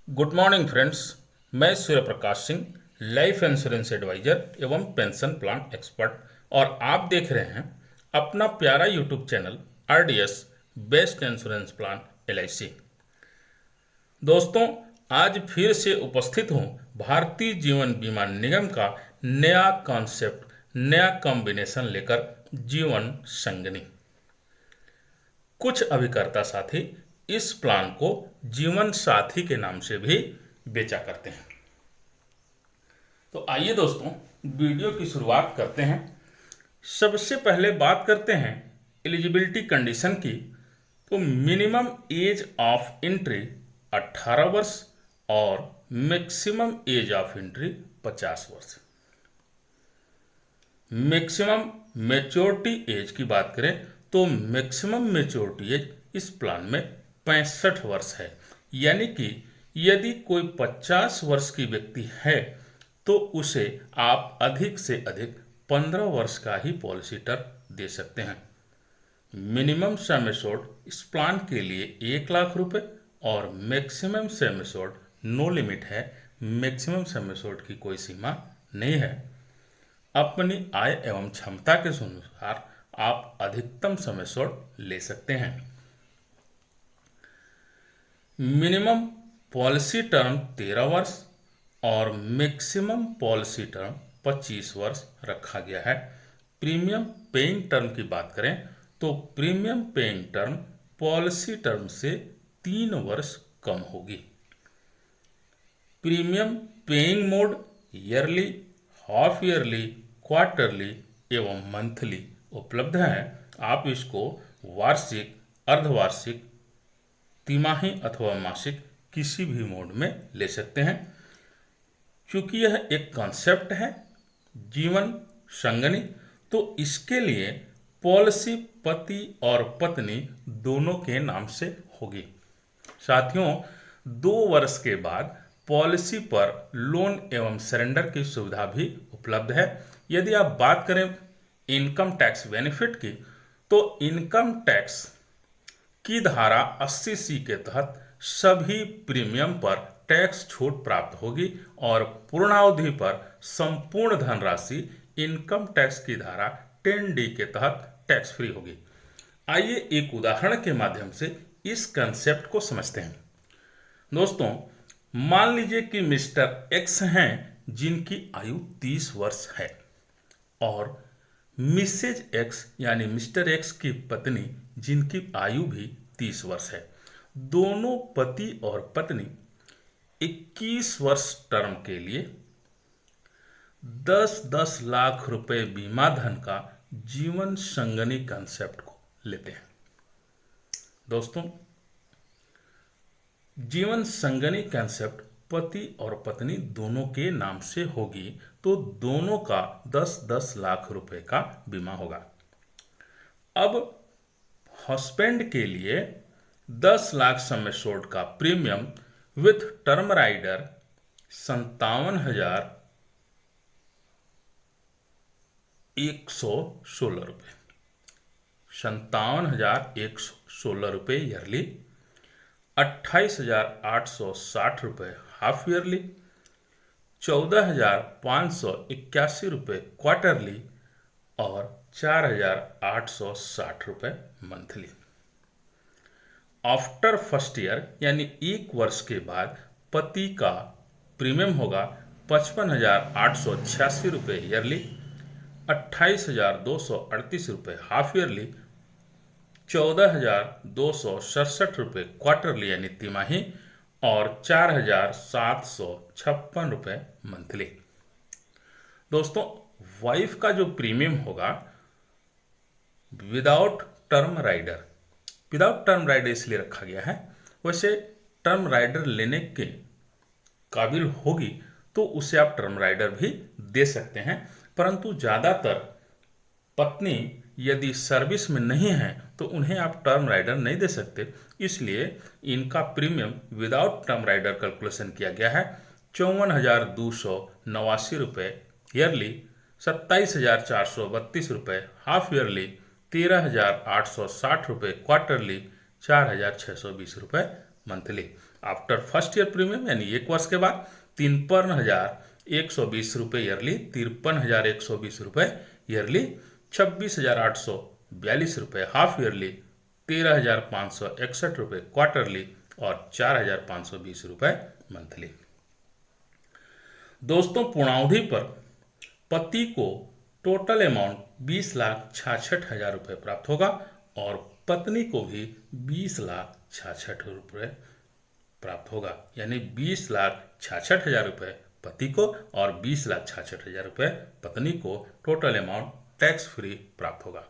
Good morning friends. मैं Surya Prakash Singh, life insurance adviser एवं pension plan expert, और आप देख रहे हैं अपना प्यारा YouTube channel RDS best insurance plan LIC. दोस्तों, आज फिर से उपस्थित हूँ भारतीय जीवन बीमा निगम का नया कॉन्सेप्ट, नया कॉम्बिनेशन लेकर, जीवन संगनी। कुछ अभिकर्ता साथी इस प्लान को जीवन साथी के नाम से भी बेचा करते हैं। तो आइए दोस्तों, वीडियो की शुरुआत करते हैं। सबसे पहले बात करते हैं एलिजिबिलिटी कंडीशन की। तो मिनिमम एज ऑफ एंट्री 18 वर्ष और मैक्सिमम एज ऑफ एंट्री 50 वर्ष। मैक्सिमम मैच्योरिटी एज की बात करें तो मैक्सिमम मैच्योरिटी एज इस प्लान में 65 वर्ष है। यानी कि यदि कोई 50 वर्ष की व्यक्ति है तो उसे आप अधिक से अधिक 15 वर्ष का ही पॉलिसी टर्म दे सकते हैं। मिनिमम सम एश्योर्ड इस प्लान के लिए 1 लाख रुपए और maximum sum assured no limit है। मैक्सिमम सम एश्योर्ड की कोई सीमा नहीं है। अपनी आय एवं क्षमता के अनुसार आप अधिकतम सम एश्योर्ड ले सकते हैं। मिनिमम पॉलिसी टर्म 13 वर्ष और मैक्सिमम पॉलिसी टर्म 25 वर्ष रखा गया है। प्रीमियम पेइंग टर्म की बात करें तो premium paying term policy term से 3 वर्ष कम होगी। Premium paying mode yearly, half yearly, quarterly एवं मंथली उपलब्ध है। आप इसको वार्षिक, अर्धवार्षिक, तिमाही अथवा मासिक किसी भी मोड में ले सकते हैं। क्योंकि यह एक कॉन्सेप्ट है जीवन संगनी, तो इसके लिए पॉलिसी पति और पत्नी दोनों के नाम से होगी। साथियों, 2 वर्ष के बाद पॉलिसी पर लोन एवं सरेंडर की सुविधा भी उपलब्ध है। यदि आप बात करें इनकम टैक्स बेनिफिट की, तो इनकम टैक्स की धारा 80C के तहत सभी प्रीमियम पर टैक्स छूट प्राप्त होगी और पूर्णावधि पर संपूर्ण धनराशि इनकम टैक्स की धारा 10D के तहत टैक्स फ्री होगी। आइए एक उदाहरण के माध्यम से इस कंसेप्ट को समझते हैं। दोस्तों, मान लीजिए कि मिस्टर एक्स हैं जिनकी आयु 30 वर्ष है और मिसेज एक्स यानी मिस्टर एक्स की पत्नी जिनकी आयु भी 30 वर्ष है। दोनों पति और पत्नी 21 वर्ष टर्म के लिए 10-10 लाख रुपए बीमा धन का जीवन संगनी कंसेप्ट को लेते हैं। दोस्तों, जीवन संगनी कंसेप्ट पति और पत्नी दोनों के नाम से होगी, तो दोनों का 10-10 लाख रुपए का बीमा होगा। अब हस्बैंड के लिए 10 लाख सम एश्योर्ड का प्रीमियम विथ टर्म राइडर 57,116 रुपये, 57,116 रुपये ईयरली, 28,860 रुपये हाफ ईयरली, 14,581 रुपये क्वार्टरली और 4,860 रुपये मंथली। आफ्टर फर्स्ट ईयर यानी 1 वर्ष के बाद पति का प्रीमियम होगा 55,886 रुपये ईयरली, 28,238 रुपये हाफ ईयरली, 14,267 रुपये क्वार्टरली यानी तिमाही और 4,756 रुपये मंथली। दोस्तों, वाइफ का जो प्रीमियम होगा विदाउट टर्म राइडर इसलिए रखा गया है, वैसे टर्म राइडर लेने के काबिल होगी तो उसे आप टर्म राइडर भी दे सकते हैं, परंतु ज़्यादातर पत्नी यदि सर्विस में नहीं है तो उन्हें आप टर्म राइडर नहीं दे सकते। इसलिए इनका premium without term rider calculation किया गया है 54,289 रुपये ईयरली, 27,432 रुपये हाफ ईयरली, 13,860 रुपये क्वार्टरली, 4,620 रुपये monthly. After first year premium यानी 1 वर्ष के बाद 53,120 रुपये ईयरली, 53,120 रुपये ईयरली, 26,842 रुपये हाफ ईयरली, 13,561 रुपये क्वार्टरली और 4,520 रुपये मंथली। दोस्तों, पूर्णावधि पर पति को टोटल अमाउंट 20,66,000 रुपये प्राप्त होगा और पत्नी को भी 20,66,000 रुपये प्राप्त होगा, यानी 20,66,000 रुपये पति को और 20,66,000 रुपये पत्नी को टोटल अमाउंट टैक्स फ्री प्राप्त होगा।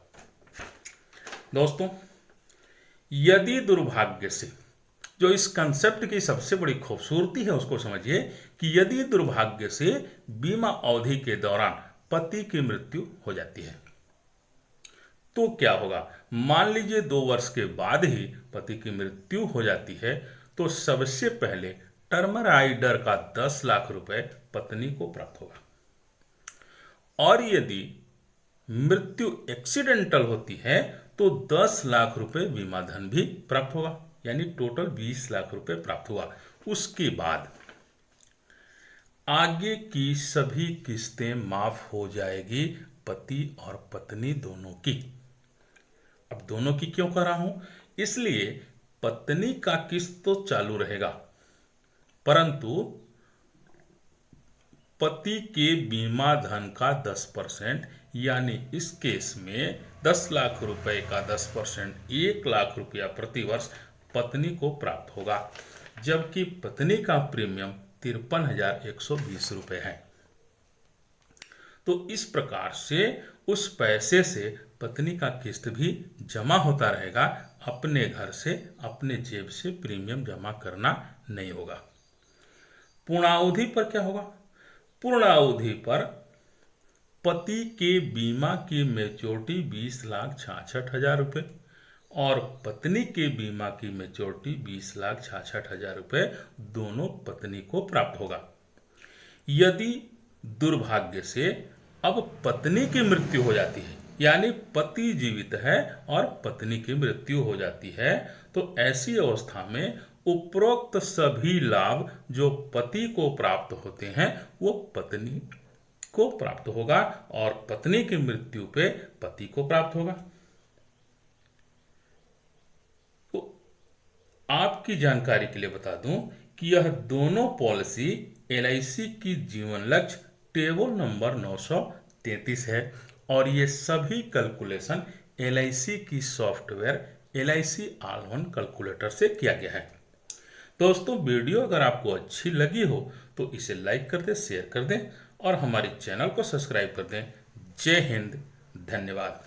दोस्तों, यदि दुर्भाग्य से, जो इस कंसेप्ट की सबसे बड़ी खूबसूरती है उसको समझिए कि यदि दुर्भाग्य से बीमा अवधि के दौरान पति की मृत्यु हो जाती है तो क्या होगा। मान लीजिए 2 वर्ष के बाद ही पति की मृत्यु हो जाती है तो सबसे पहले टर्म राइडर का 10 लाख रुपए पत्नी को प्राप्त होगा और यदि मृत्यु एक्सीडेंटल होती है तो 10 लाख रुपए बीमा धन भी प्राप्त होगा, यानी टोटल 20 लाख रुपए प्राप्त हुआ। उसके बाद आगे की सभी किस्तें माफ हो जाएगी पति और पत्नी दोनों की। अब दोनों की क्यों कर रहा हूं, इसलिए पत्नी का किस्त तो चालू रहेगा परंतु पति के बीमा धन का 10%, यानी इस केस में 10 लाख रुपए का 10% 1 लाख रुपया प्रति वर्ष पत्नी को प्राप्त होगा, जबकि पत्नी का प्रीमियम 53,120 रुपये है। तो इस प्रकार से उस पैसे से पत्नी का किस्त भी जमा होता रहेगा, अपने घर से अपने जेब से प्रीमियम जमा करना नहीं होगा। पूर्णावधि पर क्या होगा, पूर्णावधि पर पति के बीमा की मैच्योरिटी 20,66,000 रुपये और पत्नी के बीमा की मैच्योरिटी 20,66,000 रुपये दोनों पत्नी को प्राप्त होगा। यदि दुर्भाग्य से अब पत्नी की मृत्यु हो जाती है, यानी पति जीवित है और पत्नी की मृत्यु हो जाती है, तो ऐसी अवस्था में उपरोक्त सभी लाभ जो पति को प्राप्त होते हैं वो पत्नी को प्राप्त होगा और पत्नी की मृत्यु पे पति को प्राप्त होगा। तो आपकी जानकारी के लिए बता दूं कि यह दोनों पॉलिसी एलआईसी की जीवन लक्ष्य टेबल नंबर 933 है और ये सभी कैलकुलेशन एलआईसी की software LIC all in calculator से किया गया है। दोस्तों, वीडियो अगर आपको अच्छी लगी हो तो इसे लाइक कर दें, शेयर कर दें और हमारे चैनल को सब्सक्राइब कर दें। जय हिंद, धन्यवाद।